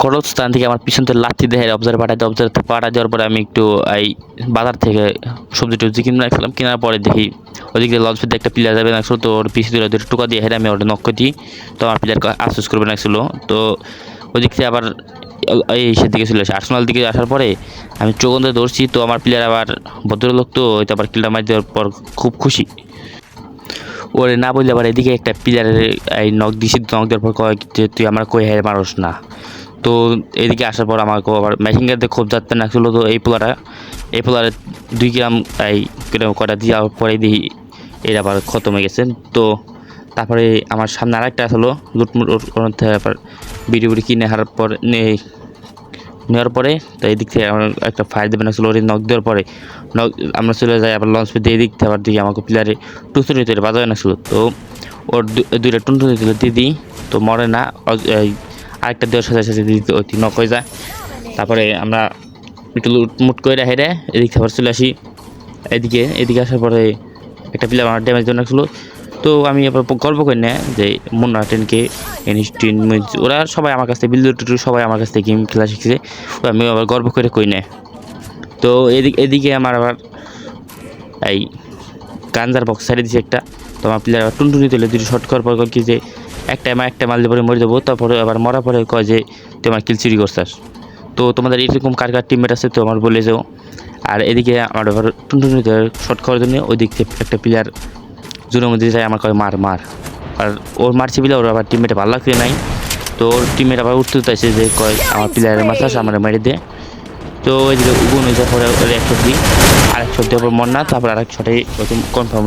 কর্মস্থান থেকে আমার পিছন থেকে লাথি দেয় অবজারে পাঠা দেওয়ার পরে আমি একটু এই বাজার থেকে সবজি টবজি কিনে রাখছিলাম। কেনার পরে দেখি ওদিকে লঞ্চ ফিতে একটা প্লেয়ার যাবে রাখছিল, তো ওর পিছিয়ে দিল দুটো টোকা দিয়ে হেরে আমি ওটা নক করে দিই। তো আমার প্লেয়ার আফসোস করবে রাখছিল। তো ওদিক থেকে আবার এই দিকে চলে আসে, আর্সেনাল দিকে আসার পরে আমি চোখে ধরছি। তো আমার প্লেয়ার আবার ভদ্রলোক, তো ওইটা আবার কিলটা মারি দেওয়ার পর খুব খুশি। ওরে না বললে আবার এদিকে একটা প্লেয়ারের এই নক দিছি, নক দেওয়ার পর কয় যে তুই আমার কই হেরে মানুষ না। তো এদিকে আসার পর আমাকে আবার মেশিন গানতে খুব যাচ্ছে না ছিল। তো এই পোলারে 2 গ্রাম এই কটা দেওয়ার পরে দেখি এর আবার খতম হয়ে গেছে। তো তারপরে আমার সামনে আরেকটা আসলো লুটমুট আবার বিড়ি কিনে হারার পর নেওয়ার পরে, তো এই দিক থেকে আমার একটা ফায়ার দেবেন আসলো। ওর নক দেওয়ার পরে আমরা চলে যাই আবার লঞ্চ পেতে, এই দিক থেকে আবার দিকে আমাকে প্লেয়ারে টুসুনি তৈরি বাজাবে না ছিল। তো ওর দুইটা টুনটুনি তুলে দিয়ে দিই, তো মরে না। আরেকটা দেওয়ার সাথে সাথে দিতে ওই নক হয়ে যায়। তারপরে আমরা একটু লুটমুট করে হেরে এদিক থেকে আবার চলে আসি। এদিকে আসার পরে একটা প্লেয়ার আমার ড্যামেজ দেওয়া ছিল। তো আমি আবার গল্প করি না যে মুন্না টেনকে এনস্টিন ওরা সবাই আমার কাছ থেকে বিল্লু টুটু সবাই আমার কাছ থেকে গেম খেলা শিখছে। আমি আবার গল্প করে কই না। তো এদিকে আমার আবার এই গাঞ্জার বক্স সাইডে দিয়েছে একটা। তো আমার প্লেয়ার আবার টুনটুনি তুলে দুটো শর্ট করার পর কি যে একটা মারলে পরে মরে দেবো। তারপরে আবার মরার পরে কয় যে তুই আমার কিল চুরি করছিস। তো তোমাদের এরকম কার টিমমেট আছে তো আমার বলে যাও। আর এদিকে আমার আবার টুনটুনি শর্ট করার জন্য ওই দিক থেকে একটা প্লেয়ার জোরের মধ্যে যায় আমার কয় মার। আর ওর মারছি বলে ওর আবার টিমমেটে ভালো লাগছে নাই। তো ওর টিমমেট আবার উঠতে চাইছে যে কয় আমার প্লেয়ারের মাথা আমার মেরে দে। তো ওইদিকে উগুন হয়ে যাওয়ার পরে একটা দিই, আরেক শট দেওয়ার পর মর না, তারপর আরেক শটে কনফার্ম।